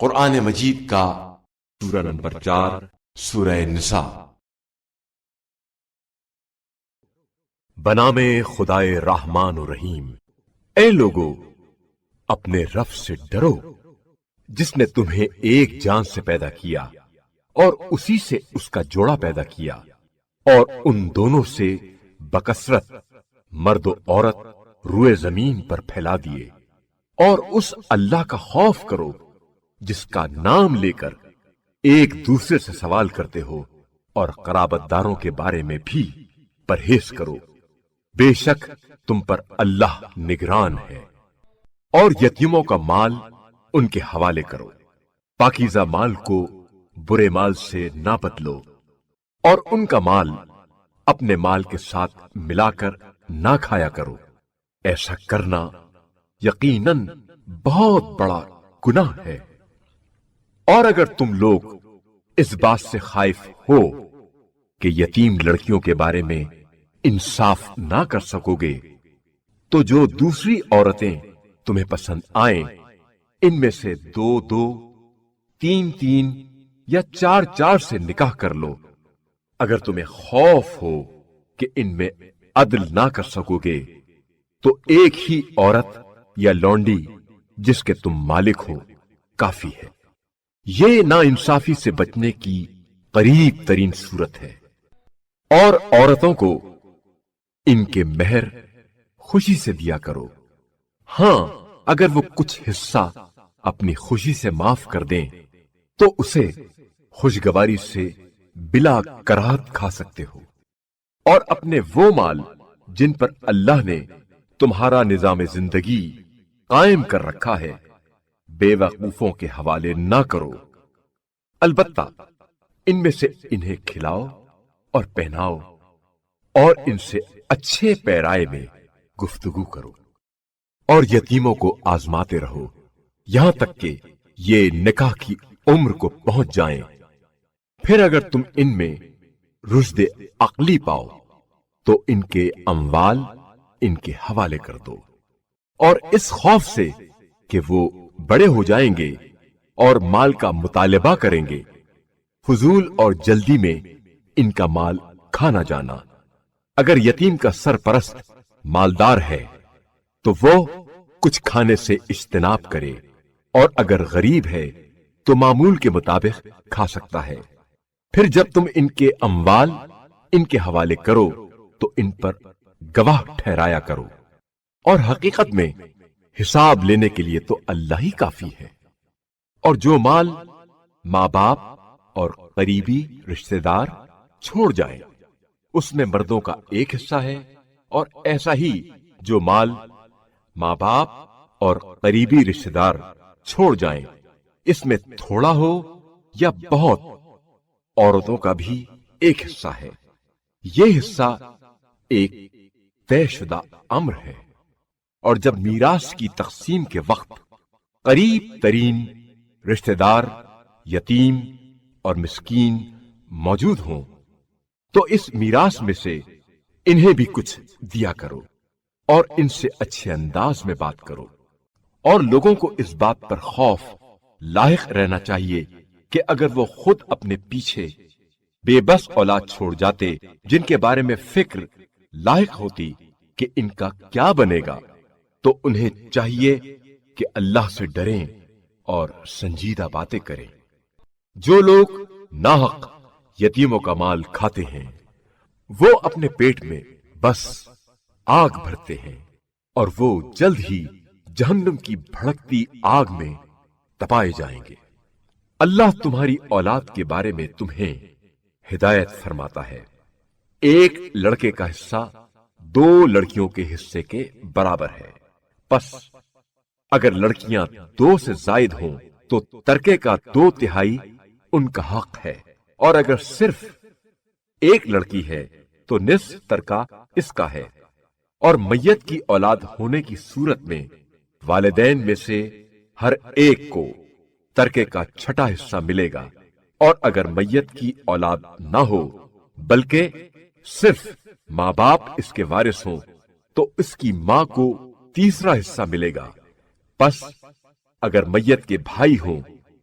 قرآن مجید کا سورہ نمبر 4 سورہ نساء۔ بنام خدائے رحمان و رحیم۔ اے لوگو، اپنے رب سے ڈرو جس نے تمہیں ایک جان سے پیدا کیا اور اسی سے اس کا جوڑا پیدا کیا، اور ان دونوں سے بکثرت مرد و عورت روئے زمین پر پھیلا دیے، اور اس اللہ کا خوف کرو جس کا نام لے کر ایک دوسرے سے سوال کرتے ہو، اور قرابت داروں کے بارے میں بھی پرہیز کرو، بے شک تم پر اللہ نگران ہے۔ اور یتیموں کا مال ان کے حوالے کرو، پاکیزہ مال کو برے مال سے نہ بدلو، اور ان کا مال اپنے مال کے ساتھ ملا کر نہ کھایا کرو، ایسا کرنا یقیناً بہت بڑا گناہ ہے۔ اور اگر تم لوگ اس بات سے خائف ہو کہ یتیم لڑکیوں کے بارے میں انصاف نہ کر سکو گے، تو جو دوسری عورتیں تمہیں پسند آئیں ان میں سے 2-2، 3-3 یا 4-4 سے نکاح کر لو۔ اگر تمہیں خوف ہو کہ ان میں عدل نہ کر سکو گے تو ایک ہی عورت یا لونڈی جس کے تم مالک ہو کافی ہے۔ یہ ناانصافی سے بچنے کی قریب ترین صورت ہے۔ اور عورتوں کو ان کے مہر خوشی سے دیا کرو، ہاں اگر وہ کچھ حصہ اپنی خوشی سے معاف کر دیں تو اسے خوشگواری سے بلا کراہت کھا سکتے ہو۔ اور اپنے وہ مال جن پر اللہ نے تمہارا نظام زندگی قائم کر رکھا ہے بے وقوفوں کے حوالے نہ کرو، البتہ ان میں سے انہیں کھلاؤ اور پہناؤ، اور ان سے اچھے پیرائے میں گفتگو کرو۔ اور یتیموں کو آزماتے رہو یہاں تک کہ یہ نکاح کی عمر کو پہنچ جائیں، پھر اگر تم ان میں رشد عقلی پاؤ تو ان کے اموال ان کے حوالے کر دو، اور اس خوف سے کہ وہ بڑے ہو جائیں گے اور مال کا مطالبہ کریں گے، فضول اور جلدی میں ان کا مال کھانا جانا۔ اگر یتیم کا سرپرست مالدار ہے تو وہ کچھ کھانے سے اجتناب کرے، اور اگر غریب ہے تو معمول کے مطابق کھا سکتا ہے۔ پھر جب تم ان کے اموال ان کے حوالے کرو تو ان پر گواہ ٹھہرایا کرو، اور حقیقت میں حساب لینے کے لیے تو اللہ ہی کافی ہے۔ اور جو مال ماں باپ اور قریبی رشتہ دار چھوڑ جائیں اس میں مردوں کا ایک حصہ ہے، اور ایسا ہی جو مال ماں باپ اور قریبی رشتہ دار چھوڑ جائیں اس میں تھوڑا ہو یا بہت، عورتوں کا بھی ایک حصہ ہے۔ یہ حصہ ایک طے شدہ امر ہے۔ اور جب میراث کی تقسیم کے وقت قریب ترین رشتہ دار یتیم اور مسکین موجود ہوں تو اس میراث میں سے انہیں بھی کچھ دیا کرو، اور ان سے اچھے انداز میں بات کرو۔ اور لوگوں کو اس بات پر خوف لاحق رہنا چاہیے کہ اگر وہ خود اپنے پیچھے بے بس اولاد چھوڑ جاتے جن کے بارے میں فکر لاحق ہوتی کہ ان کا کیا بنے گا، تو انہیں چاہیے کہ اللہ سے ڈریں اور سنجیدہ باتیں کریں۔ جو لوگ ناحق یتیموں کا مال کھاتے ہیں وہ اپنے پیٹ میں بس آگ بھرتے ہیں، اور وہ جلد ہی جہنم کی بھڑکتی آگ میں تپائے جائیں گے۔ اللہ تمہاری اولاد کے بارے میں تمہیں ہدایت فرماتا ہے۔ ایک لڑکے کا حصہ 2 لڑکیوں کے حصے کے برابر ہے، پس اگر لڑکیاں 2 سے زائد ہوں تو ترکے کا 2/3 ان کا حق ہے، اور اگر صرف ایک لڑکی ہے تو نصف ترکہ اس کا ہے۔ اور میت کی اولاد ہونے کی صورت میں والدین میں سے ہر ایک کو ترکے کا 6واں حصہ ملے گا، اور اگر میت کی اولاد نہ ہو بلکہ صرف ماں باپ اس کے وارث ہوں تو اس کی ماں کو 3واں حصہ ملے گا۔ پس اگر میت کے بھائی ہوں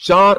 4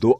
2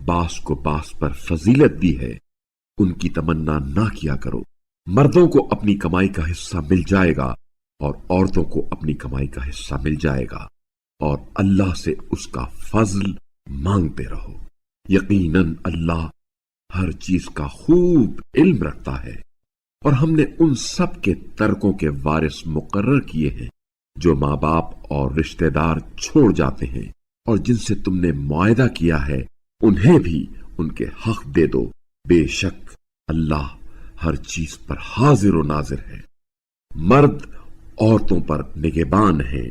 باس کو باس پر فضیلت دی ہے، ان کی تمنا نہ کیا کرو۔ مردوں کو اپنی کمائی کا حصہ مل جائے گا اور عورتوں کو اپنی کمائی کا حصہ مل جائے گا، اور اللہ سے اس کا فضل مانگتے رہو۔ یقیناً اللہ ہر چیز کا خوب علم رکھتا ہے۔ اور ہم نے ان سب کے ترکوں کے وارث مقرر کیے ہیں جو ماں باپ اور رشتہ دار چھوڑ جاتے ہیں، اور جن سے تم نے معاہدہ کیا ہے انہیں بھی ان کے حق دے دو۔ بے شک اللہ ہر چیز پر حاضر و ناظر ہے۔ مرد عورتوں پر نگہبان ہیں،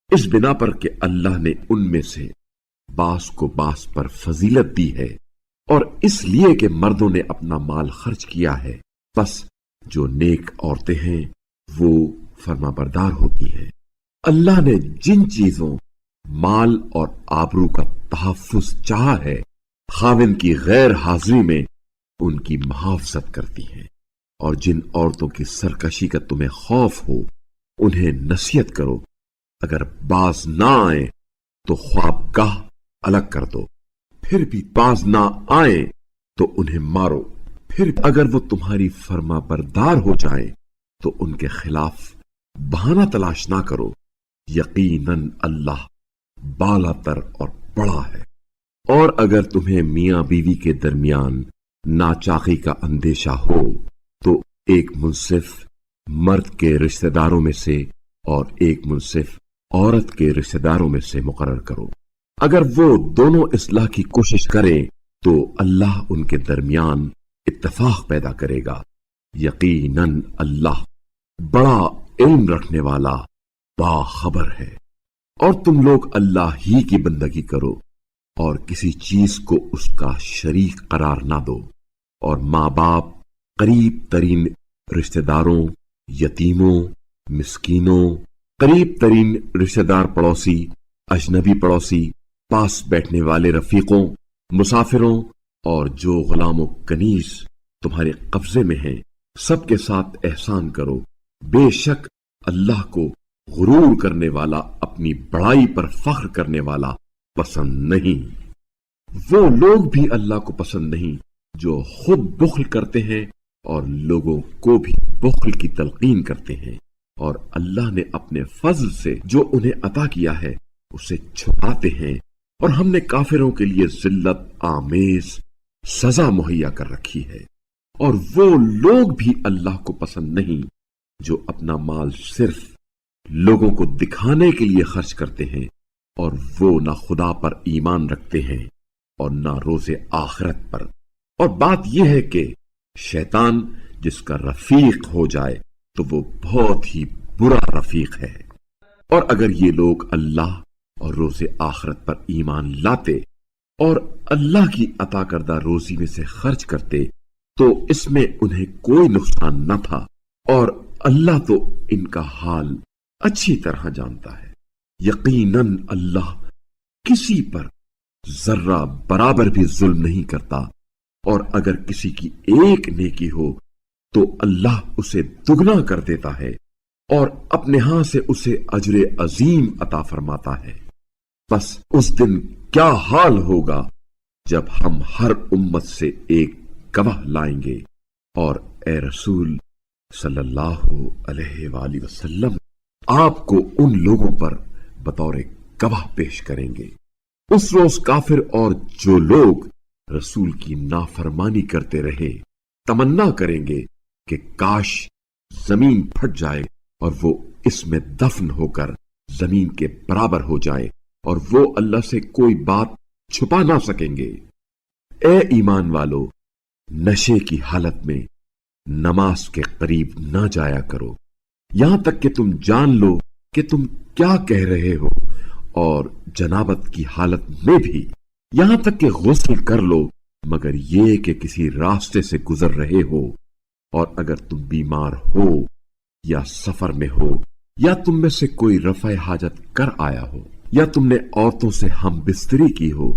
اس بنا پر کہ اللہ نے ان میں سے باس کو باس پر فضیلت دی ہے، اور اس لیے کہ مردوں نے اپنا مال خرچ کیا ہے، بس جو نیک عورتیں ہیں وہ فرما بردار ہوتی ہیں۔ اللہ نے جن چیزوں مال اور آبرو کا تحفظ چاہا ہے، خاوند کی غیر حاضری میں ان کی محافظت کرتی ہیں، اور جن عورتوں کی سرکشی کا تمہیں خوف ہو انہیں نصیحت کرو، اگر باز نہ آئیں تو خوابگاہ الگ کر دو، پھر بھی باز نہ آئیں تو انہیں مارو، پھر اگر وہ تمہاری فرما بردار ہو جائیں تو ان کے خلاف بہانہ تلاش نہ کرو، یقیناً اللہ بالا تر اور بڑا ہے۔ اور اگر تمہیں میاں بیوی کے درمیان ناچاقی کا اندیشہ ہو تو ایک منصف مرد کے رشتہ داروں میں سے اور ایک منصف عورت کے رشتہ داروں میں سے مقرر کرو۔ اگر وہ دونوں اصلاح کی کوشش کریں تو اللہ ان کے درمیان اتفاق پیدا کرے گا۔ یقیناً اللہ بڑا علم رکھنے والا باخبر ہے۔ اور تم لوگ اللہ ہی کی بندگی کرو اور کسی چیز کو اس کا شریک قرار نہ دو، اور ماں باپ، قریب ترین رشتہ داروں، یتیموں، مسکینوں، قریب ترین رشتہ دار پڑوسی، اجنبی پڑوسی، پاس بیٹھنے والے رفیقوں، مسافروں، اور جو غلام و کنیز تمہارے قبضے میں ہیں، سب کے ساتھ احسان کرو۔ بے شک اللہ کو غرور کرنے والا، اپنی بڑائی پر فخر کرنے والا پسند نہیں۔ وہ لوگ بھی اللہ کو پسند نہیں جو خود بخل کرتے ہیں اور لوگوں کو بھی بخل کی تلقین کرتے ہیں، اور اللہ نے اپنے فضل سے جو انہیں عطا کیا ہے اسے چھپاتے ہیں، اور ہم نے کافروں کے لیے ذلت آمیز سزا مہیا کر رکھی ہے۔ اور وہ لوگ بھی اللہ کو پسند نہیں جو اپنا مال صرف لوگوں کو دکھانے کے لیے خرچ کرتے ہیں، اور وہ نہ خدا پر ایمان رکھتے ہیں اور نہ روز آخرت پر۔ اور بات یہ ہے کہ شیطان جس کا رفیق ہو جائے تو وہ بہت ہی برا رفیق ہے۔ اور اگر یہ لوگ اللہ اور روز آخرت پر ایمان لاتے اور اللہ کی عطا کردہ روزی میں سے خرچ کرتے تو اس میں انہیں کوئی نقصان نہ تھا، اور اللہ تو ان کا حال اچھی طرح جانتا ہے۔ یقیناً اللہ کسی پر ذرہ برابر بھی ظلم نہیں کرتا، اور اگر کسی کی ایک نیکی ہو تو اللہ اسے دگنا کر دیتا ہے اور اپنے ہاں سے اسے اجر عظیم عطا فرماتا ہے۔ بس اس دن کیا حال ہوگا جب ہم ہر امت سے ایک گواہ لائیں گے، اور اے رسول صلی اللہ علیہ وآلہ وسلم آپ کو ان لوگوں پر بطور گواہ پیش کریں گے۔ اس روز کافر اور جو لوگ رسول کی نافرمانی کرتے رہے تمنا کریں گے کہ کاش زمین پھٹ جائے اور وہ اس میں دفن ہو کر زمین کے برابر ہو جائے، اور وہ اللہ سے کوئی بات چھپا نہ سکیں گے۔ اے ایمان والو، نشے کی حالت میں نماز کے قریب نہ جایا کرو یہاں تک کہ تم جان لو کہ تم کیا کہہ رہے ہو، اور جنابت کی حالت میں بھی یہاں تک کہ غسل کر لو، مگر یہ کہ کسی راستے سے گزر رہے ہو، اور اگر تم بیمار ہو یا سفر میں ہو یا تم میں سے کوئی رفع حاجت کر آیا ہو، یا تم نے عورتوں سے ہم بستری کی ہو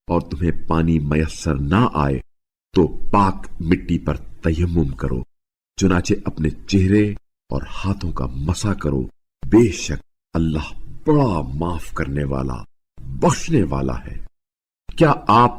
اور تمہیں پانی میسر نہ آئے تو پاک مٹی پر تیمم کرو، چنانچہ اپنے چہرے اور ہاتھوں کا مسح کرو، بے شک اللہ بڑا معاف کرنے والا بخشنے والا ہے۔ کیا آپ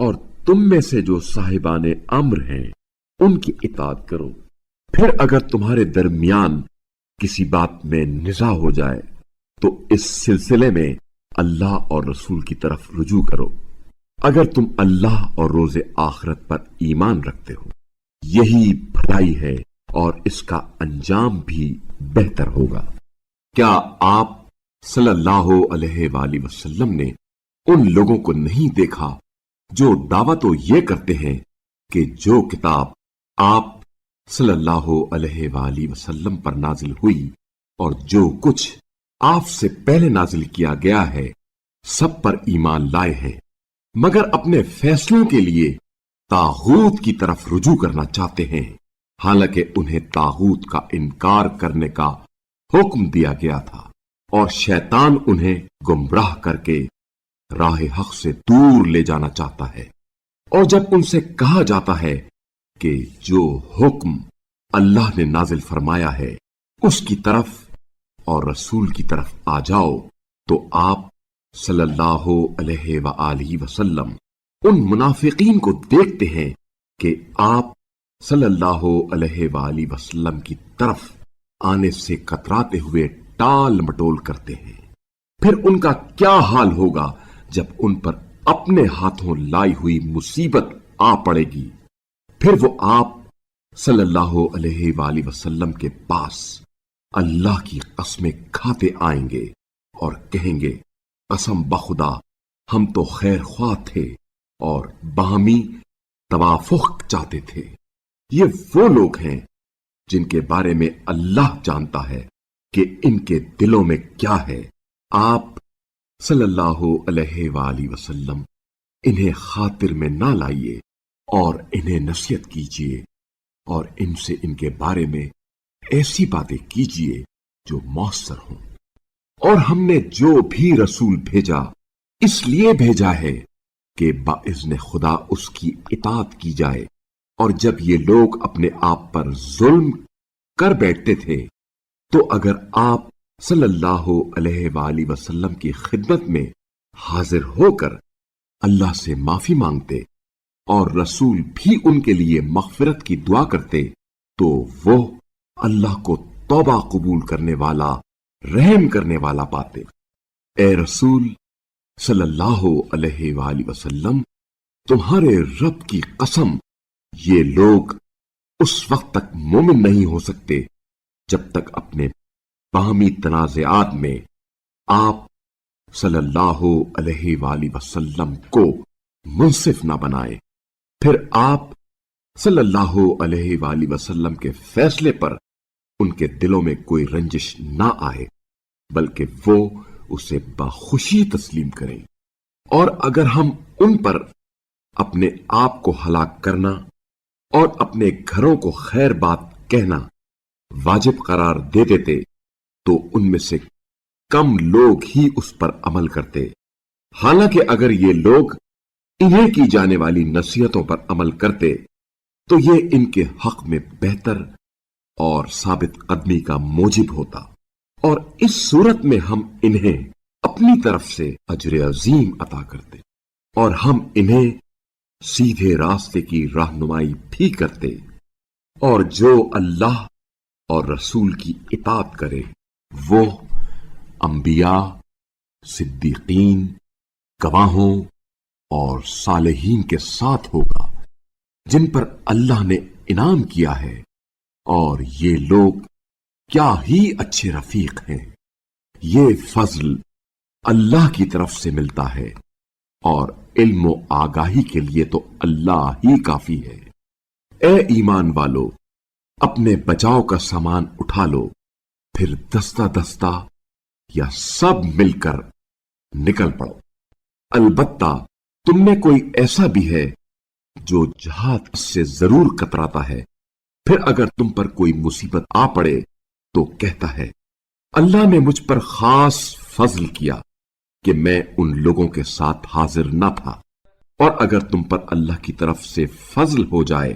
اور تم میں سے جو صاحبان امر ہیں ان کی اطاعت کرو۔ پھر اگر تمہارے درمیان کسی بات میں نزاع ہو جائے تو اس سلسلے میں اللہ اور رسول کی طرف رجوع کرو، اگر تم اللہ اور روز آخرت پر ایمان رکھتے ہو۔ یہی بھلائی ہے اور اس کا انجام بھی بہتر ہوگا۔ کیا آپ صلی اللہ علیہ وآلہ وسلم نے ان لوگوں کو نہیں دیکھا جو دعویٰ تو یہ کرتے ہیں کہ جو کتاب آپ صلی اللہ علیہ وآلہ وسلم پر نازل ہوئی اور جو کچھ آپ سے پہلے نازل کیا گیا ہے سب پر ایمان لائے ہیں، مگر اپنے فیصلوں کے لیے طاغوت کی طرف رجوع کرنا چاہتے ہیں، حالانکہ انہیں طاغوت کا انکار کرنے کا حکم دیا گیا تھا اور شیطان انہیں گمراہ کر کے راہ حق سے دور لے جانا چاہتا ہے۔ اور جب ان سے کہا جاتا ہے کہ جو حکم اللہ نے نازل فرمایا ہے اس کی طرف اور رسول کی طرف آ جاؤ، تو آپ صلی اللہ علیہ وآلہ وسلم ان منافقین کو دیکھتے ہیں کہ آپ صلی اللہ علیہ وآلہ وسلم کی طرف آنے سے کتراتے ہوئے ٹال مٹول کرتے ہیں۔ پھر ان کا کیا حال ہوگا جب ان پر اپنے ہاتھوں لائی ہوئی مصیبت آ پڑے گی۔ پھر وہ آپ صلی اللہ علیہ وآلہ وسلم کے پاس اللہ کی قسمیں کھاتے آئیں گے اور کہیں گے، قسم بخدا ہم تو خیر خواہ تھے اور باہمی توافق چاہتے تھے۔ یہ وہ لوگ ہیں جن کے بارے میں اللہ جانتا ہے کہ ان کے دلوں میں کیا ہے۔ آپ صلی اللہ علیہ وآلہ وسلم انہیں خاطر میں نہ لائیے اور انہیں نصیحت کیجیے اور ان سے ان کے بارے میں ایسی باتیں کیجیے جو مؤثر ہوں۔ اور ہم نے جو بھی رسول بھیجا اس لیے بھیجا ہے کہ باذن خدا اس کی اطاعت کی جائے، اور جب یہ لوگ اپنے آپ پر ظلم کر بیٹھتے تھے تو اگر آپ صلی اللہ علیہ وآلہ وسلم کی خدمت میں حاضر ہو کر اللہ سے معافی مانگتے اور رسول بھی ان کے لیے مغفرت کی دعا کرتے تو وہ اللہ کو توبہ قبول کرنے والا، رحم کرنے والا پاتے۔ اے رسول صلی اللہ علیہ وآلہ وسلم، تمہارے رب کی قسم یہ لوگ اس وقت تک مومن نہیں ہو سکتے جب تک اپنے باہمی تنازعات میں آپ صلی اللہ علیہ وآلہ وسلم کو منصف نہ بنائے۔ پھر آپ صلی اللہ علیہ وآلہ وسلم کے فیصلے پر ان کے دلوں میں کوئی رنجش نہ آئے، بلکہ وہ اسے بخوشی تسلیم کریں۔ اور اگر ہم ان پر اپنے آپ کو ہلاک کرنا اور اپنے گھروں کو خیر بات کہنا واجب قرار دے دیتے تو ان میں سے کم لوگ ہی اس پر عمل کرتے، حالانکہ اگر یہ لوگ انہیں کی جانے والی نصیحتوں پر عمل کرتے تو یہ ان کے حق میں بہتر اور ثابت قدمی کا موجب ہوتا، اور اس صورت میں ہم انہیں اپنی طرف سے اجر عظیم عطا کرتے اور ہم انہیں سیدھے راستے کی رہنمائی بھی کرتے۔ اور جو اللہ اور رسول کی اطاعت کرے وہ انبیاء، صدیقین، گواہوں اور صالحین کے ساتھ ہوگا جن پر اللہ نے انعام کیا ہے، اور یہ لوگ کیا ہی اچھے رفیق ہیں۔ یہ فضل اللہ کی طرف سے ملتا ہے اور علم و آگاہی کے لیے تو اللہ ہی کافی ہے۔ اے ایمان والو، اپنے بچاؤ کا سامان اٹھا لو، پھر دستہ دستہ یا سب مل کر نکل پڑو۔ البتہ تم میں کوئی ایسا بھی ہے جو جہاد سے ضرور کتراتا ہے، پھر اگر تم پر کوئی مصیبت آ پڑے تو کہتا ہے اللہ نے مجھ پر خاص فضل کیا کہ میں ان لوگوں کے ساتھ حاضر نہ تھا، اور اگر تم پر اللہ کی طرف سے فضل ہو جائے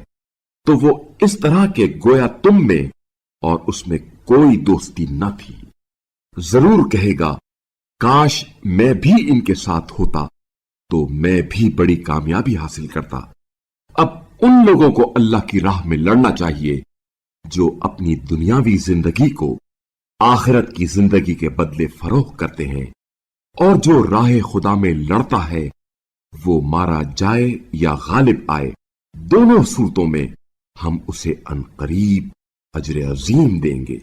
تو وہ اس طرح کہ گویا تم میں اور اس میں کوئی دوستی نہ تھی۔ ضرور کہے گا کاش میں بھی ان کے ساتھ ہوتا تو میں بھی بڑی کامیابی حاصل کرتا۔ اب ان لوگوں کو اللہ کی راہ میں لڑنا چاہیے جو اپنی دنیاوی زندگی کو آخرت کی زندگی کے بدلے فروخت کرتے ہیں، اور جو راہ خدا میں لڑتا ہے وہ مارا جائے یا غالب آئے، دونوں صورتوں میں ہم اسے عنقریب اجر عظیم دیں گے۔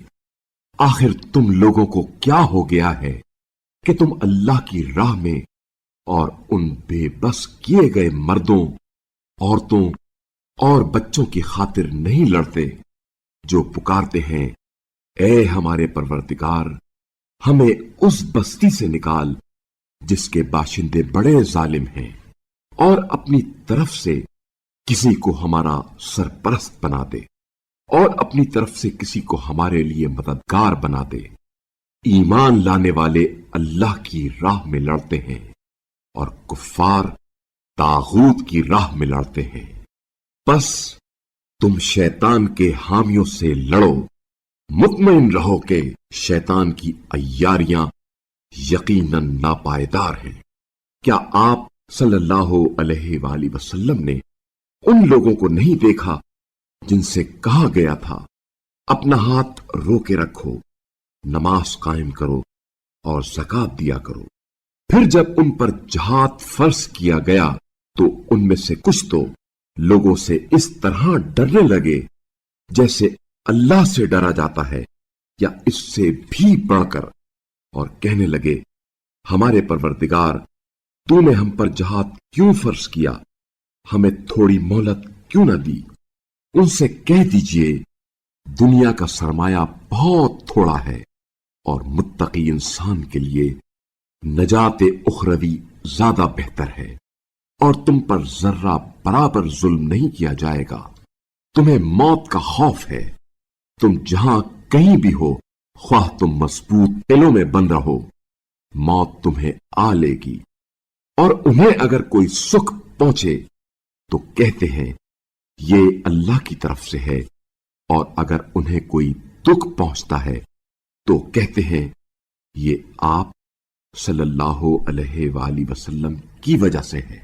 آخر تم لوگوں کو کیا ہو گیا ہے کہ تم اللہ کی راہ میں اور ان بے بس کیے گئے مردوں، عورتوں اور بچوں کی خاطر نہیں لڑتے جو پکارتے ہیں اے ہمارے پروردگار، ہمیں اس بستی سے نکال جس کے باشندے بڑے ظالم ہیں، اور اپنی طرف سے کسی کو ہمارا سرپرست بنا دے، اور اپنی طرف سے کسی کو ہمارے لیے مددگار بنا دے۔ ایمان لانے والے اللہ کی راہ میں لڑتے ہیں اور کفار طاغوت کی راہ میں لڑتے ہیں۔ بس تم شیطان کے حامیوں سے لڑو، مطمئن رہو کہ شیطان کی عیاریاں یقیناً ناپائیدار ہیں۔ کیا آپ صلی اللہ علیہ وآلہ وسلم نے ان لوگوں کو نہیں دیکھا جن سے کہا گیا تھا اپنا ہاتھ روکے رکھو، نماز قائم کرو اور زکات دیا کرو؟ پھر جب ان پر جہاد فرض کیا گیا تو ان میں سے کچھ تو لوگوں سے اس طرح ڈرنے لگے جیسے اللہ سے ڈرا جاتا ہے یا اس سے بھی بڑھ کر، اور کہنے لگے ہمارے پروردگار، تو نے ہم پر جہاد کیوں فرض کیا؟ ہمیں تھوڑی مہلت کیوں نہ دی؟ ان سے کہہ دیجئے دنیا کا سرمایہ بہت تھوڑا ہے اور متقی انسان کے لیے نجات اخروی زیادہ بہتر ہے، اور تم پر ذرہ برابر ظلم نہیں کیا جائے گا۔ تمہیں موت کا خوف ہے، تم جہاں کہیں بھی ہو، خواہ تم مضبوط قلعوں میں بند رہو، موت تمہیں آ لے گی۔ اور انہیں اگر کوئی سکھ پہنچے تو کہتے ہیں یہ اللہ کی طرف سے ہے، اور اگر انہیں کوئی دکھ پہنچتا ہے تو کہتے ہیں یہ آپ صلی اللہ علیہ وآلہ وسلم کی وجہ سے ہے۔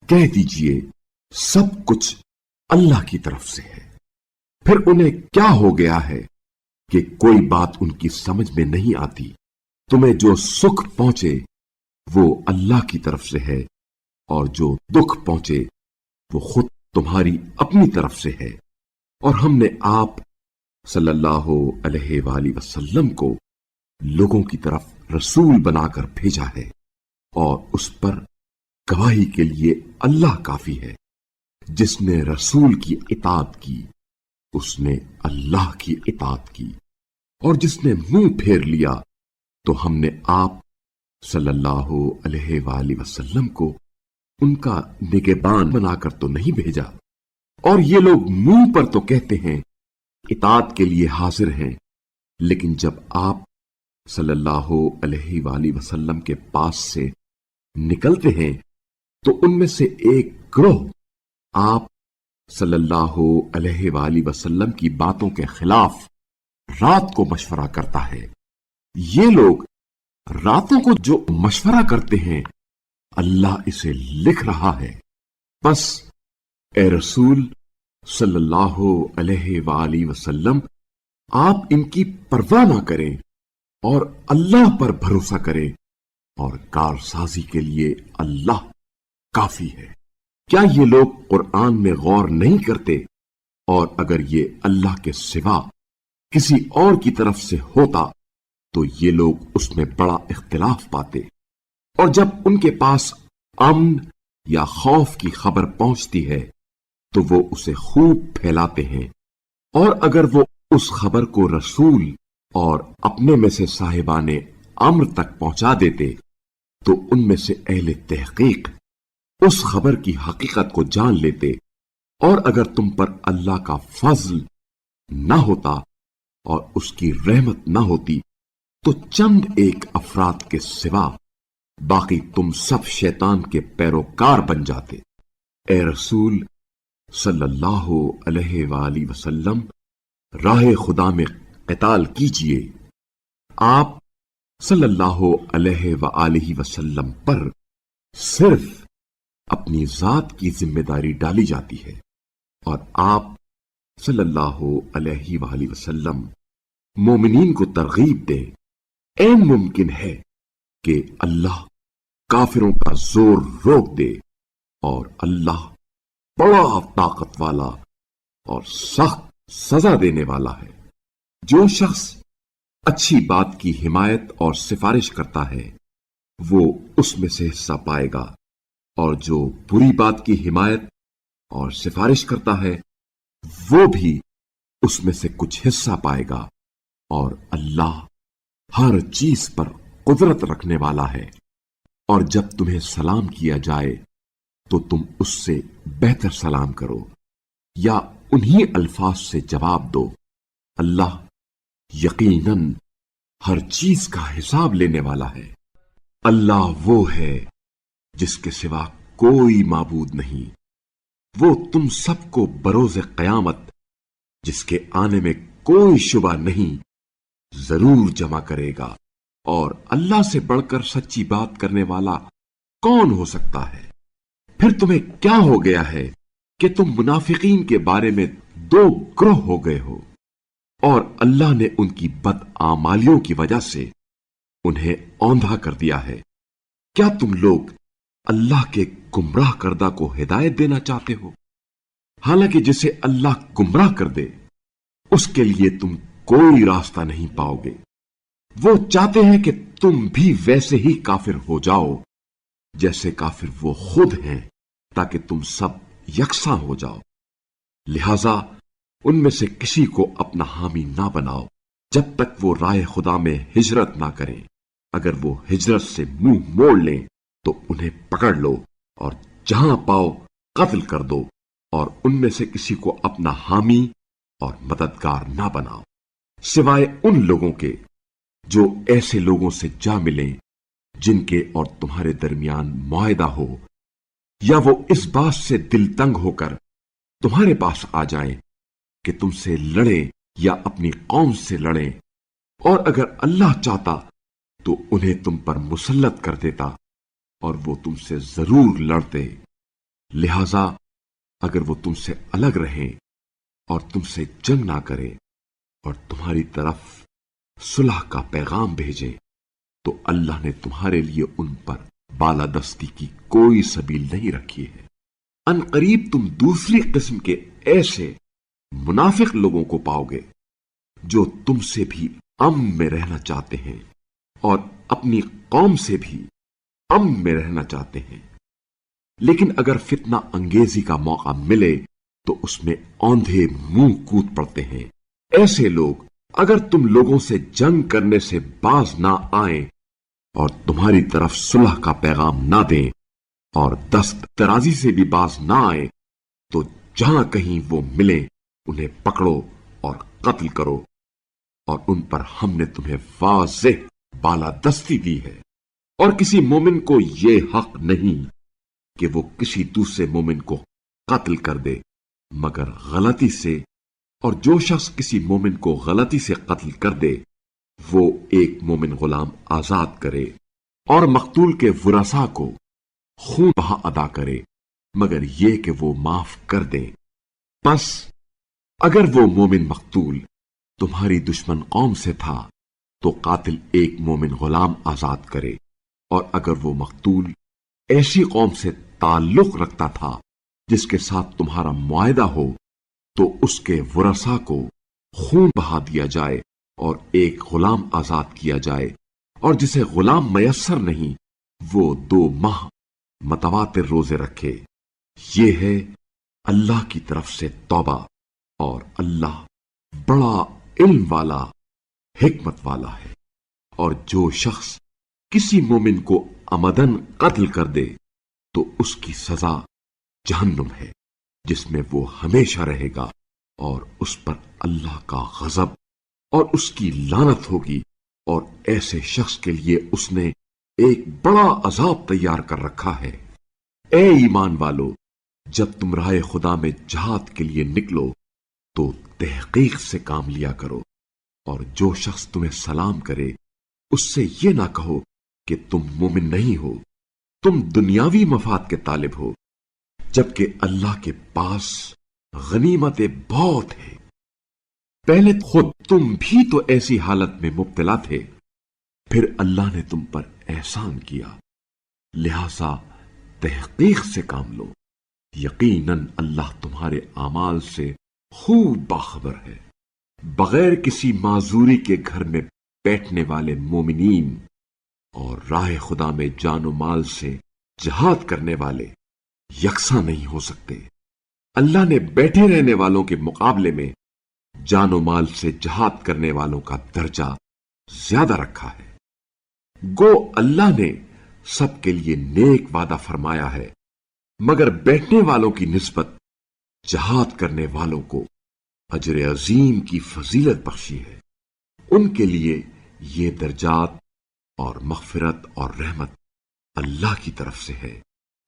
کہہ دیجئے سب کچھ اللہ کی طرف سے ہے۔ پھر انہیں کیا ہو گیا ہے کہ کوئی بات ان کی سمجھ میں نہیں آتی؟ تمہیں جو سکھ پہنچے وہ اللہ کی طرف سے ہے، اور جو دکھ پہنچے وہ خود تمہاری اپنی طرف سے ہے۔ اور ہم نے آپ صلی اللہ علیہ وآلہ وسلم کو لوگوں کی طرف رسول بنا کر بھیجا ہے، اور اس پر گواہی کے لیے اللہ کافی ہے۔ جس نے رسول کی اطاعت کی اس نے اللہ کی اطاعت کی، اور جس نے منہ پھیر لیا تو ہم نے آپ صلی اللہ علیہ وآلہ وسلم کو ان کا نگہبان بنا کر تو نہیں بھیجا۔ اور یہ لوگ منہ پر تو کہتے ہیں اطاعت کے لیے حاضر ہیں، لیکن جب آپ صلی اللہ علیہ وآلہ وسلم کے پاس سے نکلتے ہیں تو ان میں سے ایک گروہ آپ صلی اللہ علیہ وآلہ وسلم کی باتوں کے خلاف رات کو مشورہ کرتا ہے۔ یہ لوگ راتوں کو جو مشورہ کرتے ہیں اللہ اسے لکھ رہا ہے۔ بس اے رسول صلی اللہ علیہ وآلہ وسلم، آپ ان کی پرواہ نہ کریں اور اللہ پر بھروسہ کریں، اور کارسازی کے لیے اللہ کافی ہے۔ کیا یہ لوگ قرآن میں غور نہیں کرتے؟ اور اگر یہ اللہ کے سوا کسی اور کی طرف سے ہوتا تو یہ لوگ اس میں بڑا اختلاف پاتے، اور جب ان کے پاس امن یا خوف کی خبر پہنچتی ہے تو وہ اسے خوب پھیلاتے ہیں، اور اگر وہ اس خبر کو رسول اور اپنے میں سے صاحبان امر تک پہنچا دیتے تو ان میں سے اہل تحقیق اس خبر کی حقیقت کو جان لیتے، اور اگر تم پر اللہ کا فضل نہ ہوتا اور اس کی رحمت نہ ہوتی تو چند ایک افراد کے سوا باقی تم سب شیطان کے پیروکار بن جاتے۔ اے رسول صلی اللہ علیہ وآلہ وسلم، راہ خدا میں قتال کیجئے۔ آپ صلی اللہ علیہ وآلہ وسلم پر صرف اپنی ذات کی ذمہ داری ڈالی جاتی ہے اور آپ صلی اللہ علیہ وآلہ وسلم مومنین کو ترغیب دیں۔ این ممکن ہے کہ اللہ کافروں کا زور روک دے، اور اللہ بڑا طاقت والا اور سخت سزا دینے والا ہے۔ جو شخص اچھی بات کی حمایت اور سفارش کرتا ہے وہ اس میں سے حصہ پائے گا، اور جو بری بات کی حمایت اور سفارش کرتا ہے وہ بھی اس میں سے کچھ حصہ پائے گا، اور اللہ ہر چیز پر قدرت رکھنے والا ہے۔ اور جب تمہیں سلام کیا جائے تو تم اس سے بہتر سلام کرو یا انہی الفاظ سے جواب دو۔ اللہ یقیناً ہر چیز کا حساب لینے والا ہے۔ اللہ وہ ہے جس کے سوا کوئی معبود نہیں، وہ تم سب کو بروز قیامت، جس کے آنے میں کوئی شبہ نہیں، ضرور جمع کرے گا۔ اور اللہ سے بڑھ کر سچی بات کرنے والا کون ہو سکتا ہے؟ پھر تمہیں کیا ہو گیا ہے کہ تم منافقین کے بارے میں دو گروہ ہو گئے ہو، اور اللہ نے ان کی بدعمالیوں کی وجہ سے انہیں اوندھا کر دیا ہے۔ کیا تم لوگ اللہ کے گمراہ کردہ کو ہدایت دینا چاہتے ہو؟ حالانکہ جسے اللہ گمراہ کر دے اس کے لیے تم کوئی راستہ نہیں پاؤ گے۔ وہ چاہتے ہیں کہ تم بھی ویسے ہی کافر ہو جاؤ جیسے کافر وہ خود ہیں، تاکہ تم سب یکساں ہو جاؤ۔ لہذا ان میں سے کسی کو اپنا حامی نہ بناؤ جب تک وہ راہ خدا میں ہجرت نہ کریں۔ اگر وہ ہجرت سے منہ موڑ لیں تو انہیں پکڑ لو اور جہاں پاؤ قتل کر دو، اور ان میں سے کسی کو اپنا حامی اور مددگار نہ بناؤ، سوائے ان لوگوں کے جو ایسے لوگوں سے جا ملیں جن کے اور تمہارے درمیان معاہدہ ہو، یا وہ اس بات سے دل تنگ ہو کر تمہارے پاس آ جائیں کہ تم سے لڑیں یا اپنی قوم سے لڑیں، اور اگر اللہ چاہتا تو انہیں تم پر مسلط کر دیتا اور وہ تم سے ضرور لڑتے۔ لہذا اگر وہ تم سے الگ رہیں اور تم سے جنگ نہ کریں اور تمہاری طرف صلح کا پیغام بھیجیں تو اللہ نے تمہارے لیے ان پر بالادستی کی کوئی سبیل نہیں رکھی ہے۔ ان قریب تم دوسری قسم کے ایسے منافق لوگوں کو پاؤ گے جو تم سے بھی امن میں رہنا چاہتے ہیں اور اپنی قوم سے بھی امن میں رہنا چاہتے ہیں، لیکن اگر فتنہ انگیزی کا موقع ملے تو اس میں اوندھے منہ کود پڑتے ہیں۔ ایسے لوگ اگر تم لوگوں سے جنگ کرنے سے باز نہ آئیں اور تمہاری طرف صلح کا پیغام نہ دیں اور دست درازی سے بھی باز نہ آئیں تو جہاں کہیں وہ ملیں انہیں پکڑو اور قتل کرو، اور ان پر ہم نے تمہیں واضح بالادستی دی ہے۔ اور کسی مومن کو یہ حق نہیں کہ وہ کسی دوسرے مومن کو قتل کر دے مگر غلطی سے، اور جو شخص کسی مومن کو غلطی سے قتل کر دے وہ ایک مومن غلام آزاد کرے، اور مقتول کے ورثاء کو خون بہا ادا کرے مگر یہ کہ وہ معاف کر دیں۔ پس اگر وہ مومن مقتول تمہاری دشمن قوم سے تھا تو قاتل ایک مومن غلام آزاد کرے، اور اگر وہ مقتول ایسی قوم سے تعلق رکھتا تھا جس کے ساتھ تمہارا معاہدہ ہو تو اس کے ورثاء کو خون بہا دیا جائے اور ایک غلام آزاد کیا جائے، اور جسے غلام میسر نہیں وہ 2 ماہ متواتر روزے رکھے۔ یہ ہے اللہ کی طرف سے توبہ، اور اللہ بڑا علم والا حکمت والا ہے۔ اور جو شخص کسی مومن کو عمدن قتل کر دے تو اس کی سزا جہنم ہے جس میں وہ ہمیشہ رہے گا، اور اس پر اللہ کا غضب اور اس کی لعنت ہوگی، اور ایسے شخص کے لیے اس نے ایک بڑا عذاب تیار کر رکھا ہے۔ اے ایمان والو، جب تم راہ خدا میں جہاد کے لیے نکلو تو تحقیق سے کام لیا کرو، اور جو شخص تمہیں سلام کرے اس سے یہ نہ کہو کہ تم مومن نہیں ہو، تم دنیاوی مفاد کے طالب ہو، جبکہ اللہ کے پاس غنیمتیں بہت ہیں۔ پہلے خود تم بھی تو ایسی حالت میں مبتلا تھے، پھر اللہ نے تم پر احسان کیا، لہذا تحقیق سے کام لو، یقیناً اللہ تمہارے اعمال سے خوب باخبر ہے۔ بغیر کسی معذوری کے گھر میں بیٹھنے والے مومنین اور راہ خدا میں جان و مال سے جہاد کرنے والے یکساں نہیں ہو سکتے۔ اللہ نے بیٹھے رہنے والوں کے مقابلے میں جان و مال سے جہاد کرنے والوں کا درجہ زیادہ رکھا ہے۔ گو اللہ نے سب کے لیے نیک وعدہ فرمایا ہے، مگر بیٹھنے والوں کی نسبت جہاد کرنے والوں کو اجر عظیم کی فضیلت بخشی ہے۔ ان کے لیے یہ درجات اور مغفرت اور رحمت اللہ کی طرف سے ہے،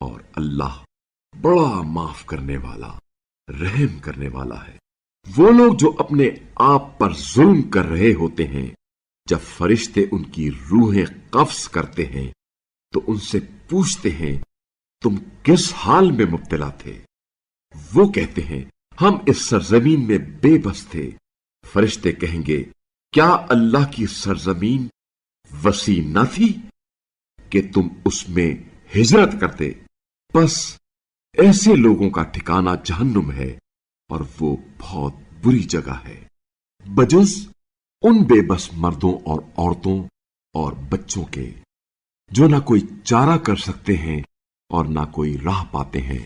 اور اللہ بڑا معاف کرنے والا، رحم کرنے والا ہے۔ وہ لوگ جو اپنے آپ پر ظلم کر رہے ہوتے ہیں، جب فرشتے ان کی روحیں قبض کرتے ہیں تو ان سے پوچھتے ہیں تم کس حال میں مبتلا تھے؟ وہ کہتے ہیں ہم اس سرزمین میں بے بس تھے۔ فرشتے کہیں گے کیا اللہ کی سرزمین وسیع نہ تھی کہ تم اس میں ہجرت کرتے؟ بس ایسے لوگوں کا ٹھکانہ جہنم ہے، اور وہ بہت بری جگہ ہے، بجز ان بے بس مردوں اور عورتوں اور بچوں کے جو نہ کوئی چارہ کر سکتے ہیں اور نہ کوئی راہ پاتے ہیں۔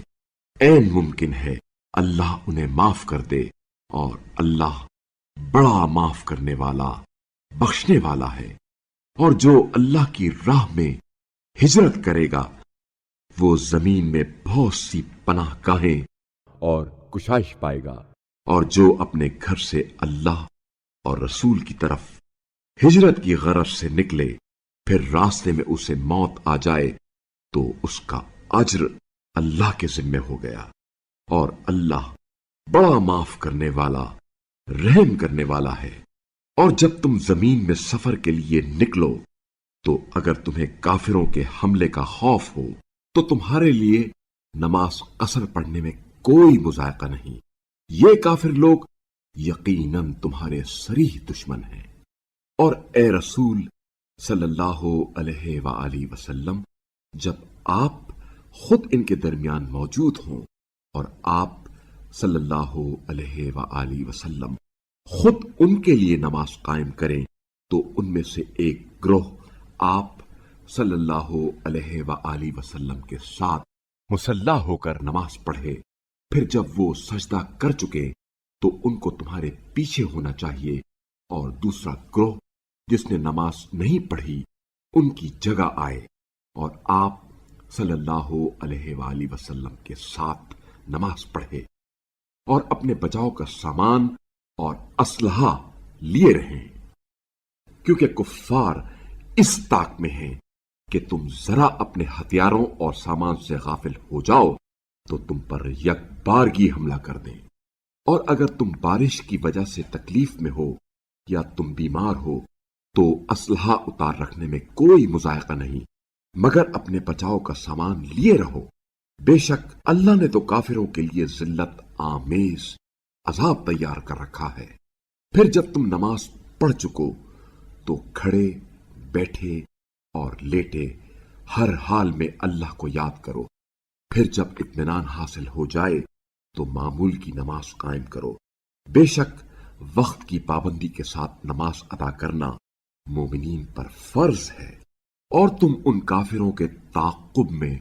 عین ممکن ہے اللہ انہیں معاف کر دے، اور اللہ بڑا معاف کرنے والا، بخشنے والا ہے۔ اور جو اللہ کی راہ میں ہجرت کرے گا وہ زمین میں بہت سی پناہ گاہیں اور کشائش پائے گا۔ اور جو اپنے گھر سے اللہ اور رسول کی طرف ہجرت کی غرض سے نکلے، پھر راستے میں اسے موت آ جائے تو اس کا اجر اللہ کے ذمے ہو گیا، اور اللہ بڑا معاف کرنے والا، رحم کرنے والا ہے۔ اور جب تم زمین میں سفر کے لیے نکلو تو اگر تمہیں کافروں کے حملے کا خوف ہو تو تمہارے لیے نماز قصر پڑھنے میں کوئی مذائقہ نہیں۔ یہ کافر لوگ یقیناً تمہارے صریح دشمن ہیں۔ اور اے رسول صلی اللہ علیہ وآلہ وسلم، جب آپ خود ان کے درمیان موجود ہوں اور آپ صلی اللہ علیہ وآلہ وسلم خود ان کے لیے نماز قائم کریں تو ان میں سے ایک گروہ آپ صلی اللہ علیہ وآلہ وسلم کے ساتھ مسلح ہو کر نماز پڑھے، پھر جب وہ سجدہ کر چکے تو ان کو تمہارے پیچھے ہونا چاہیے، اور دوسرا گروہ جس نے نماز نہیں پڑھی ان کی جگہ آئے اور آپ صلی اللہ علیہ وآلہ وسلم کے ساتھ نماز پڑھے، اور اپنے بچاؤ کا سامان اور اسلحہ لیے رہیں، کیونکہ کفار اس طاق میں ہیں کہ تم ذرا اپنے ہتھیاروں اور سامان سے غافل ہو جاؤ تو تم پر یک بارگی حملہ کر دیں۔ اور اگر تم بارش کی وجہ سے تکلیف میں ہو یا تم بیمار ہو تو اسلحہ اتار رکھنے میں کوئی مذائقہ نہیں، مگر اپنے بچاؤ کا سامان لیے رہو۔ بے شک اللہ نے تو کافروں کے لیے ذلت آمیز عذاب تیار کر رکھا ہے۔ پھر جب تم نماز پڑھ چکو تو کھڑے، بیٹھے اور لیٹے ہر حال میں اللہ کو یاد کرو۔ پھر جب اطمینان حاصل ہو جائے تو معمول کی نماز قائم کرو۔ بے شک وقت کی پابندی کے ساتھ نماز ادا کرنا مومنین پر فرض ہے، اور تم ان کافروں کے تعاقب میں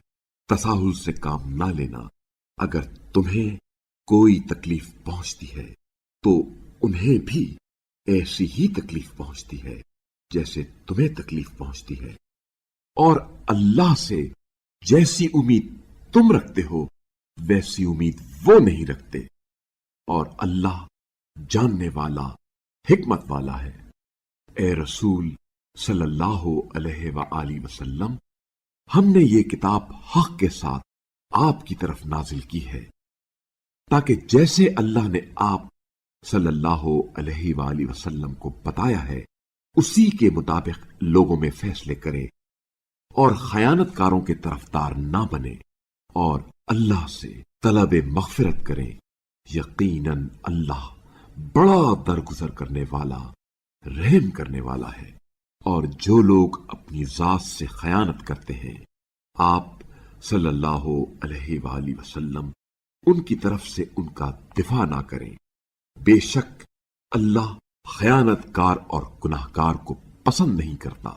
تساہل سے کام نہ لینا۔ اگر تمہیں کوئی تکلیف پہنچتی ہے تو انہیں بھی ایسی ہی تکلیف پہنچتی ہے جیسے تمہیں تکلیف پہنچتی ہے، اور اللہ سے جیسی امید تم رکھتے ہو ویسی امید وہ نہیں رکھتے، اور اللہ جاننے والا، حکمت والا ہے۔ اے رسول صلی اللہ علیہ وآلہ وسلم، ہم نے یہ کتاب حق کے ساتھ آپ کی طرف نازل کی ہے تاکہ جیسے اللہ نے آپ صلی اللہ علیہ وآلہ وسلم کو بتایا ہے اسی کے مطابق لوگوں میں فیصلے کرے اور خیانت کاروں کے طرفدار نہ بنے۔ اور اللہ سے طلب مغفرت کریں، یقیناً اللہ بڑا درگزر کرنے والا، رحم کرنے والا ہے۔ اور جو لوگ اپنی ذات سے خیانت کرتے ہیں، آپ صلی اللہ علیہ وآلہ وسلم ان کی طرف سے ان کا دفاع نہ کریں، بے شک اللہ خیانت کار اور گناہ گار کو پسند نہیں کرتا۔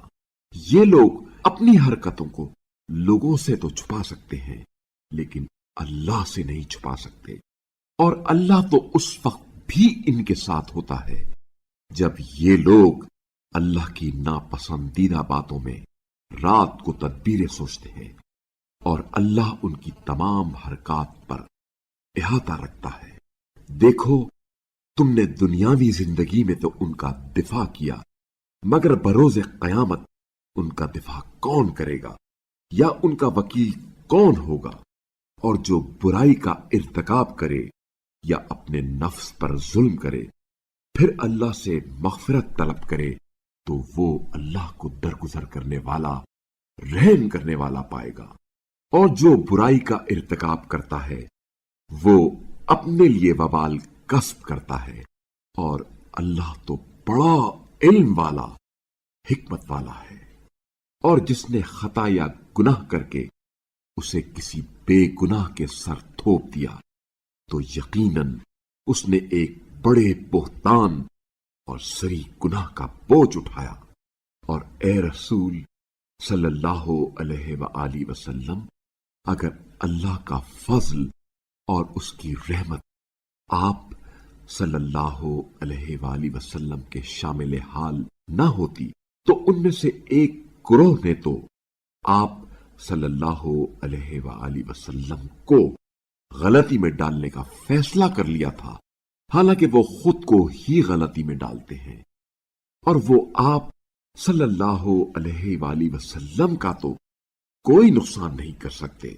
یہ لوگ اپنی حرکتوں کو لوگوں سے تو چھپا سکتے ہیں لیکن اللہ سے نہیں چھپا سکتے، اور اللہ تو اس وقت بھی ان کے ساتھ ہوتا ہے جب یہ لوگ اللہ کی ناپسندیدہ باتوں میں رات کو تدبیریں سوچتے ہیں، اور اللہ ان کی تمام حرکات پر احاطہ رکھتا ہے۔ دیکھو، تم نے دنیاوی زندگی میں تو ان کا دفاع کیا، مگر بروز قیامت ان کا دفاع کون کرے گا یا ان کا وکیل کون ہوگا؟ اور جو برائی کا ارتکاب کرے یا اپنے نفس پر ظلم کرے پھر اللہ سے مغفرت طلب کرے تو وہ اللہ کو درگزر کرنے والا، رحم کرنے والا پائے گا۔ اور جو برائی کا ارتکاب کرتا ہے وہ اپنے لیے وبال کسب کرتا ہے، اور اللہ تو بڑا علم والا، حکمت والا ہے۔ اور جس نے خطا یا گناہ کر کے اسے کسی بے گناہ کے سر تھوپ دیا تو یقیناً اس نے ایک بڑے بہتان اور سری گناہ کا بوجھ اٹھایا۔ اور اے رسول صلی اللہ علیہ وآلہ وسلم، اگر اللہ کا فضل اور اس کی رحمت آپ صلی اللہ علیہ وآلہ وسلم کے شامل حال نہ ہوتی تو ان میں سے ایک گروہ نے تو آپ صلی اللہ علیہ وآلہ وسلم کو غلطی میں ڈالنے کا فیصلہ کر لیا تھا، حالانکہ وہ خود کو ہی غلطی میں ڈالتے ہیں، اور وہ آپ صلی اللہ علیہ وآلہ وسلم کا تو کوئی نقصان نہیں کر سکتے۔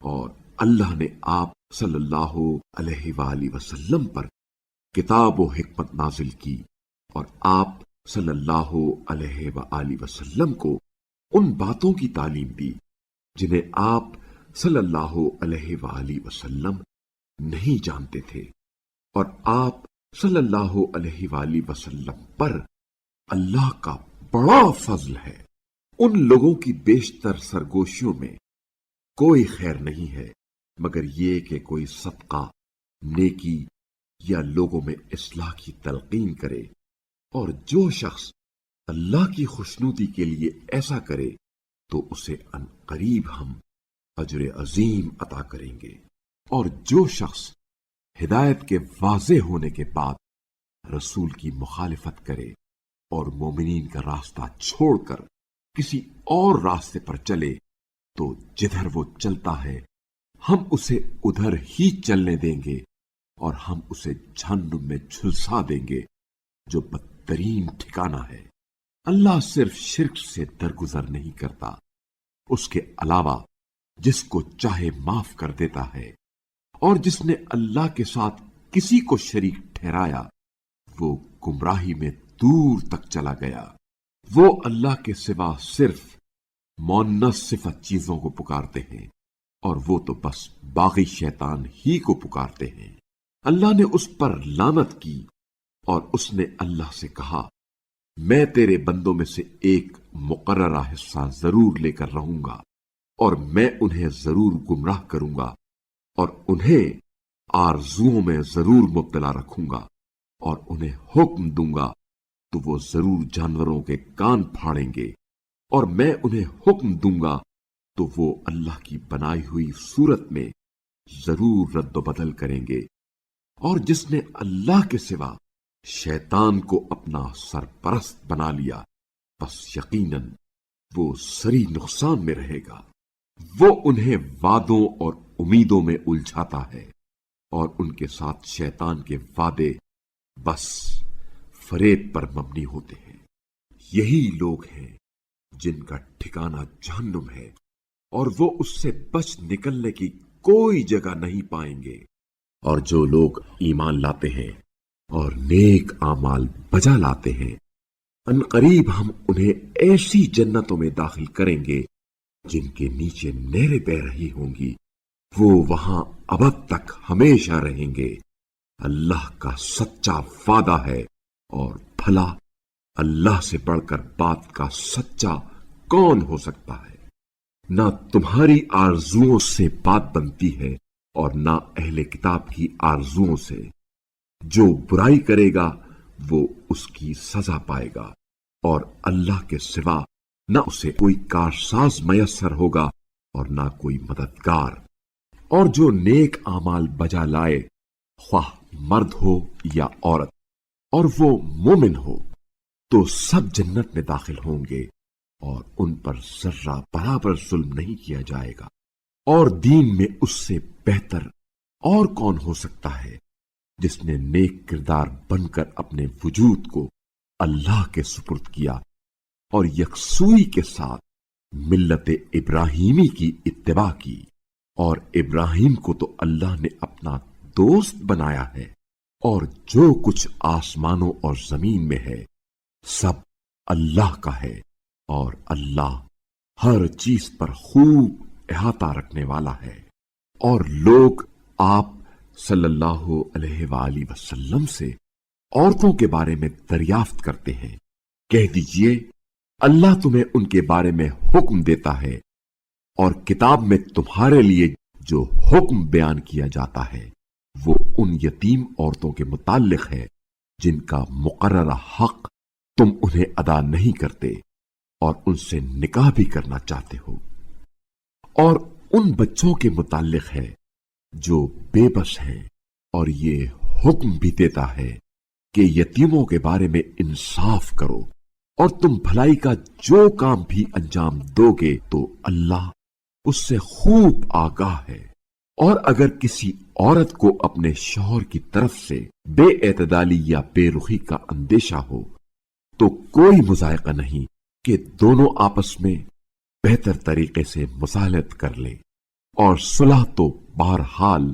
اور اللہ نے آپ صلی اللہ علیہ وآلہ وسلم پر کتاب و حکمت نازل کی، اور آپ صلی اللہ علیہ وآلہ وسلم کو ان باتوں کی تعلیم دی جنہیں آپ صلی اللہ علیہ وآلہ وسلم نہیں جانتے تھے، اور آپ صلی اللہ علیہ وآلہ وسلم پر اللہ کا بڑا فضل ہے۔ ان لوگوں کی بیشتر سرگوشیوں میں کوئی خیر نہیں ہے مگر یہ کہ کوئی صدقہ، نیکی یا لوگوں میں اصلاح کی تلقین کرے، اور جو شخص اللہ کی خوشنودی کے لیے ایسا کرے تو اسے ان قریب ہم اجر عظیم عطا کریں گے۔ اور جو شخص ہدایت کے واضح ہونے کے بعد رسول کی مخالفت کرے اور مومنین کا راستہ چھوڑ کر کسی اور راستے پر چلے تو جدھر وہ چلتا ہے ہم اسے ادھر ہی چلنے دیں گے، اور ہم اسے جہنم میں جھلسا دیں گے جو بدترین ٹھکانہ ہے۔ اللہ صرف شرک سے درگزر نہیں کرتا، اس کے علاوہ جس کو چاہے معاف کر دیتا ہے، اور جس نے اللہ کے ساتھ کسی کو شریک ٹھہرایا وہ گمراہی میں دور تک چلا گیا۔ وہ اللہ کے سوا صرف مؤنث صفت چیزوں کو پکارتے ہیں، اور وہ تو بس باغی شیطان ہی کو پکارتے ہیں۔ اللہ نے اس پر لعنت کی، اور اس نے اللہ سے کہا، میں تیرے بندوں میں سے ایک مقررہ حصہ ضرور لے کر رہوں گا، اور میں انہیں ضرور گمراہ کروں گا، اور انہیں آرزوؤں میں ضرور مبتلا رکھوں گا، اور انہیں حکم دوں گا تو وہ ضرور جانوروں کے کان پھاڑیں گے، اور میں انہیں حکم دوں گا تو وہ اللہ کی بنائی ہوئی صورت میں ضرور رد و بدل کریں گے۔ اور جس نے اللہ کے سوا شیطان کو اپنا سرپرست بنا لیا بس یقیناً وہ سری نقصان میں رہے گا۔ وہ انہیں وعدوں اور امیدوں میں الجھاتا ہے، اور ان کے ساتھ شیطان کے وعدے بس فریب پر مبنی ہوتے ہیں۔ یہی لوگ ہیں جن کا ٹھکانہ جہنم ہے، اور وہ اس سے بچ نکلنے کی کوئی جگہ نہیں پائیں گے۔ اور جو لوگ ایمان لاتے ہیں اور نیک اعمال بجا لاتے ہیں، ان قریب ہم انہیں ایسی جنتوں میں داخل کریں گے جن کے نیچے نہریں بہہ رہی ہوں گی، وہ وہاں ابد تک ہمیشہ رہیں گے۔ اللہ کا سچا وعدہ ہے، اور بھلا اللہ سے بڑھ کر بات کا سچا کون ہو سکتا ہے؟ نہ تمہاری آرزوؤں سے بات بنتی ہے اور نہ اہل کتاب کی آرزوؤں سے۔ جو برائی کرے گا وہ اس کی سزا پائے گا، اور اللہ کے سوا نہ اسے کوئی کارساز میسر ہوگا اور نہ کوئی مددگار۔ اور جو نیک اعمال بجا لائے، خواہ مرد ہو یا عورت، اور وہ مومن ہو، تو سب جنت میں داخل ہوں گے، اور ان پر ذرہ برابر ظلم نہیں کیا جائے گا۔ اور دین میں اس سے بہتر اور کون ہو سکتا ہے جس نے نیک کردار بن کر اپنے وجود کو اللہ کے سپرد کیا اور یکسوئی کے ساتھ ملت ابراہیمی کی اتباع کی۔ اور ابراہیم کو تو اللہ نے اپنا دوست بنایا ہے، اور جو کچھ آسمانوں اور زمین میں ہے سب اللہ کا ہے، اور اللہ ہر چیز پر خوب احاطہ رکھنے والا ہے۔ اور لوگ آپ صلی اللہ علیہ وآلہ وسلم سے عورتوں کے بارے میں دریافت کرتے ہیں، کہہ دیجئے اللہ تمہیں ان کے بارے میں حکم دیتا ہے، اور کتاب میں تمہارے لیے جو حکم بیان کیا جاتا ہے وہ ان یتیم عورتوں کے متعلق ہے جن کا مقررہ حق تم انہیں ادا نہیں کرتے اور ان سے نکاح بھی کرنا چاہتے ہو، اور ان بچوں کے متعلق ہے جو بے بس ہیں، اور یہ حکم بھی دیتا ہے کہ یتیموں کے بارے میں انصاف کرو، اور تم بھلائی کا جو کام بھی انجام دو گے تو اللہ اس سے خوب آگاہ ہے۔ اور اگر کسی عورت کو اپنے شوہر کی طرف سے بے اعتدالی یا بے رخی کا اندیشہ ہو تو کوئی مذائقہ نہیں کہ دونوں آپس میں بہتر طریقے سے مصالحت کر لیں، اور صلح تو بہرحال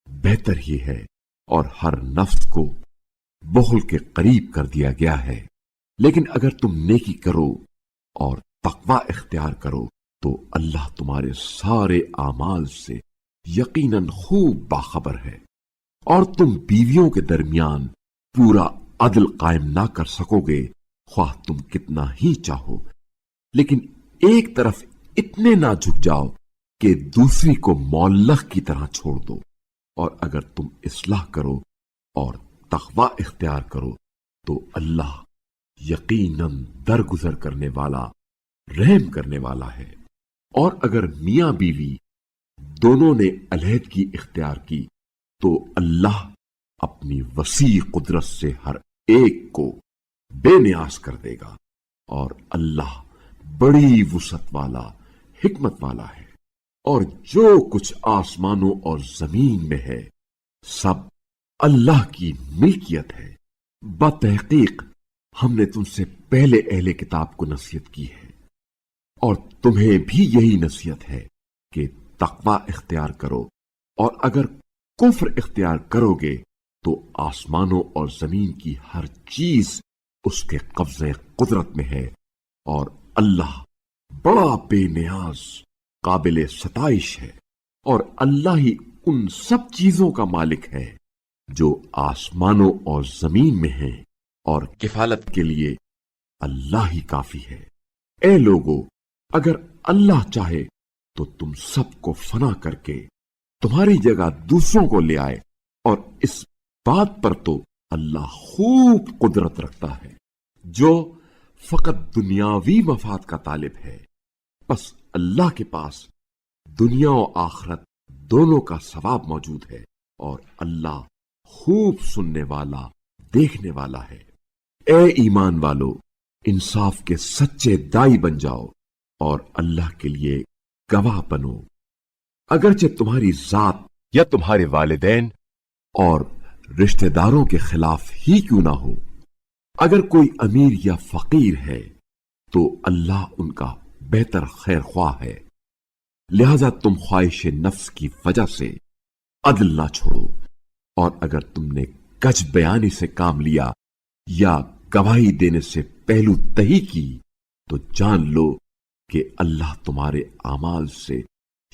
بہتر ہی ہے، اور ہر نفس کو بخل کے قریب کر دیا گیا ہے۔ لیکن اگر تم نیکی کرو اور تقوی اختیار کرو تو اللہ تمہارے سارے اعمال سے یقیناً خوب باخبر ہے۔ اور تم بیویوں کے درمیان پورا عدل قائم نہ کر سکو گے خواہ تم کتنا ہی چاہو، لیکن ایک طرف اتنے نہ جھک جاؤ کہ دوسری کو معلق کی طرح چھوڑ دو۔ اور اگر تم اصلاح کرو اور تقوی اختیار کرو تو اللہ یقیناً درگزر کرنے والا، رحم کرنے والا ہے۔ اور اگر میاں بیوی دونوں نے علیحدگی اختیار کی تو اللہ اپنی وسیع قدرت سے ہر ایک کو بے نیاز کر دے گا، اور اللہ بڑی وسعت والا، حکمت والا ہے۔ اور جو کچھ آسمانوں اور زمین میں ہے سب اللہ کی ملکیت ہے۔ بتحقیق ہم نے تم سے پہلے اہل کتاب کو نصیحت کی ہے، اور تمہیں بھی یہی نصیحت ہے کہ تقوی اختیار کرو، اور اگر کفر اختیار کرو گے تو آسمانوں اور زمین کی ہر چیز اس کے قبضے قدرت میں ہے، اور اللہ بڑا بے نیاز، قابل ستائش ہے۔ اور اللہ ہی ان سب چیزوں کا مالک ہے جو آسمانوں اور زمین میں ہیں، اور کفالت کے لیے اللہ ہی کافی ہے۔ اے لوگو، اگر اللہ چاہے تو تم سب کو فنا کر کے تمہاری جگہ دوسروں کو لے آئے، اور اس بات پر تو اللہ خوب قدرت رکھتا ہے۔ جو فقط دنیاوی مفاد کا طالب ہے، بس اللہ کے پاس دنیا و آخرت دونوں کا ثواب موجود ہے، اور اللہ خوب سننے والا، دیکھنے والا ہے۔ اے ایمان والو، انصاف کے سچے دائی بن جاؤ اور اللہ کے لیے گواہ بنو، اگرچہ تمہاری ذات یا تمہارے والدین اور رشتہ داروں کے خلاف ہی کیوں نہ ہو۔ اگر کوئی امیر یا فقیر ہے تو اللہ ان کا بہتر خیر خواہ ہے، لہذا تم خواہش نفس کی وجہ سے عدل نہ چھوڑو۔ اور اگر تم نے کج بیانی سے کام لیا یا گواہی دینے سے پہلو تہی کی تو جان لو کہ اللہ تمہارے اعمال سے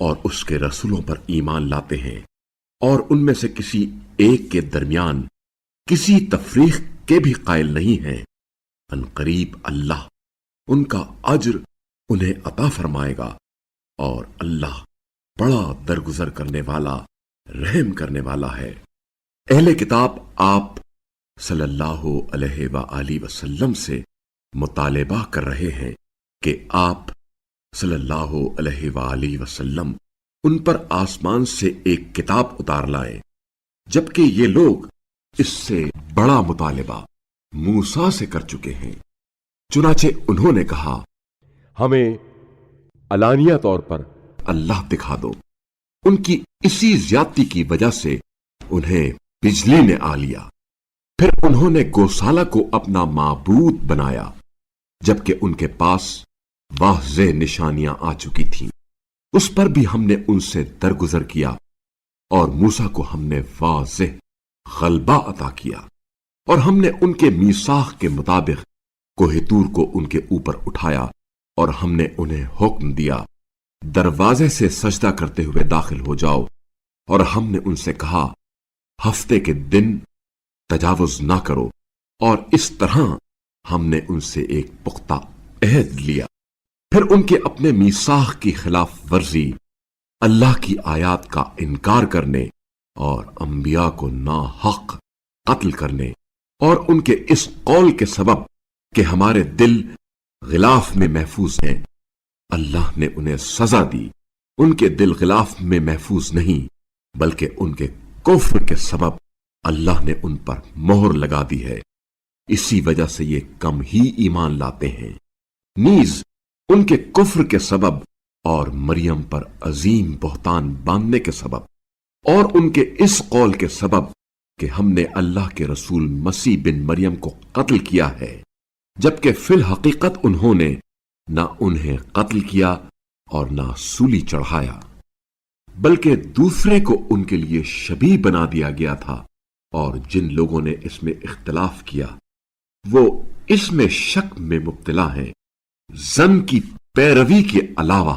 اور اس کے رسولوں پر ایمان لاتے ہیں اور ان میں سے کسی ایک کے درمیان کسی تفریق کے بھی قائل نہیں ہیں، ان قریب اللہ ان کا اجر انہیں عطا فرمائے گا، اور اللہ بڑا درگزر کرنے والا، رحم کرنے والا ہے۔ اہل کتاب آپ صلی اللہ علیہ وآلہ وسلم سے مطالبہ کر رہے ہیں کہ آپ صلی اللہ علیہ وآلہ وسلم ان پر آسمان سے ایک کتاب اتار لائیں، جبکہ یہ لوگ اس سے بڑا مطالبہ موسیٰ سے کر چکے ہیں۔ چنانچہ انہوں نے کہا، ہمیں علانیہ طور پر اللہ دکھا دو۔ ان کی اسی زیادتی کی وجہ سے انہیں بجلی نے آ لیا۔ پھر انہوں نے گوسالہ کو اپنا معبود بنایا، جبکہ ان کے پاس واضح نشانیاں آ چکی تھیں۔ اس پر بھی ہم نے ان سے درگزر کیا، اور موسیٰ کو ہم نے واضح غلبہ عطا کیا، اور ہم نے ان کے میثاق کے مطابق کوہ طور کو ان کے اوپر اٹھایا، اور ہم نے انہیں حکم دیا، دروازے سے سجدہ کرتے ہوئے داخل ہو جاؤ، اور ہم نے ان سے کہا، ہفتے کے دن تجاوز نہ کرو، اور اس طرح ہم نے ان سے ایک پختہ عہد لیا۔ پھر ان کے اپنے میثاق کی خلاف ورزی، اللہ کی آیات کا انکار کرنے، اور انبیاء کو ناحق قتل کرنے، اور ان کے اس قول کے سبب کہ ہمارے دل غلاف میں محفوظ ہیں، اللہ نے انہیں سزا دی۔ ان کے دل غلاف میں محفوظ نہیں، بلکہ ان کے کفر کے سبب اللہ نے ان پر مہر لگا دی ہے، اسی وجہ سے یہ کم ہی ایمان لاتے ہیں۔ نیز ان کے کفر کے سبب اور مریم پر عظیم بہتان باندھنے کے سبب، اور ان کے اس قول کے سبب کہ ہم نے اللہ کے رسول مسیح بن مریم کو قتل کیا ہے، جبکہ فی الحقیقت انہوں نے نہ انہیں قتل کیا اور نہ سولی چڑھایا، بلکہ دوسرے کو ان کے لیے شبیہ بنا دیا گیا تھا۔ اور جن لوگوں نے اس میں اختلاف کیا وہ اس میں شک میں مبتلا ہیں، ظن کی پیروی کے علاوہ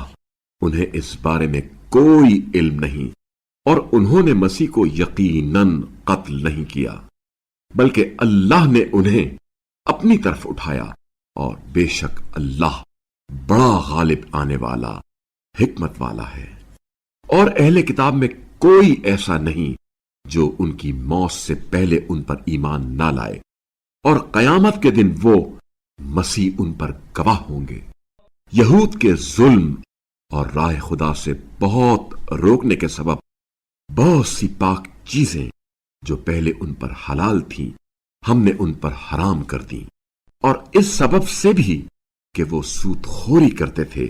انہیں اس بارے میں کوئی علم نہیں، اور انہوں نے مسیح کو یقیناً قتل نہیں کیا، بلکہ اللہ نے انہیں اپنی طرف اٹھایا، اور بے شک اللہ بڑا غالب آنے والا، حکمت والا ہے۔ اور اہل کتاب میں کوئی ایسا نہیں جو ان کی موت سے پہلے ان پر ایمان نہ لائے، اور قیامت کے دن وہ مسیح ان پر گواہ ہوں گے۔ یہود کے ظلم اور راہ خدا سے بہت روکنے کے سبب بہت سی پاک چیزیں جو پہلے ان پر حلال تھیں ہم نے ان پر حرام کر دیں، اور اس سبب سے بھی کہ وہ سود خوری کرتے تھے،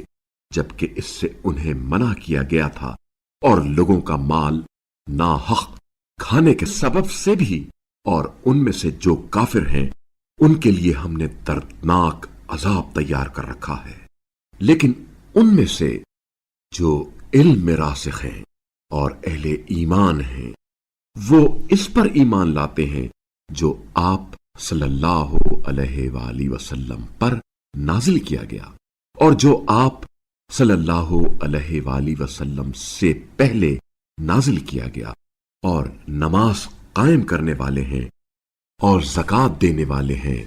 جبکہ اس سے انہیں منع کیا گیا تھا، اور لوگوں کا مال ناحق کھانے کے سبب سے بھی، اور ان میں سے جو کافر ہیں ان کے لیے ہم نے دردناک عذاب تیار کر رکھا ہے۔ لیکن ان میں سے جو علم میں راسخ ہیں اور اہل ایمان ہیں وہ اس پر ایمان لاتے ہیں جو آپ صلی اللہ علیہ وآلہ وسلم پر نازل کیا گیا، اور جو آپ صلی اللہ علیہ وآلہ وسلم سے پہلے نازل کیا گیا، اور نماز قائم کرنے والے ہیں، اور زکوٰۃ دینے والے ہیں،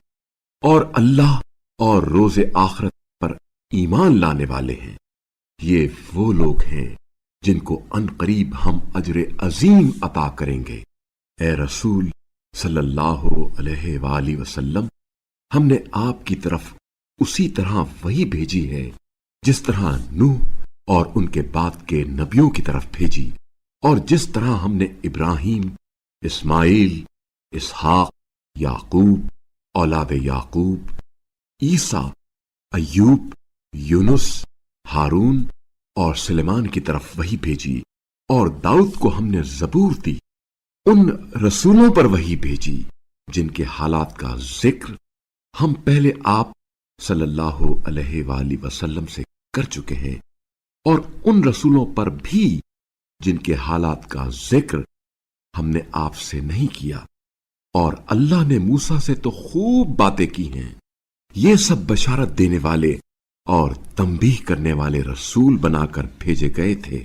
اور اللہ اور روز آخرت پر ایمان لانے والے ہیں۔ یہ وہ لوگ ہیں جن کو ان قریب ہم اجر عظیم عطا کریں گے۔ اے رسول صلی اللہ علیہ وآلہ وسلم، ہم نے آپ کی طرف اسی طرح وحی بھیجی ہے جس طرح نوح اور ان کے بعد کے نبیوں کی طرف بھیجی، اور جس طرح ہم نے ابراہیم، اسماعیل، اسحاق، یعقوب، اولاد یعقوب، عیسیٰ، ایوب، یونس، ہارون اور سلیمان کی طرف وحی بھیجی، اور داؤد کو ہم نے زبور دی۔ ان رسولوں پر وحی بھیجی جن کے حالات کا ذکر ہم پہلے آپ صلی اللہ علیہ وآلہ وسلم سے کر چکے ہیں، اور ان رسولوں پر بھی جن کے حالات کا ذکر ہم نے آپ سے نہیں کیا، اور اللہ نے موسیٰ سے تو خوب باتیں کی ہیں۔ یہ سب بشارت دینے والے اور تنبیہ کرنے والے رسول بنا کر بھیجے گئے تھے۔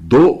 2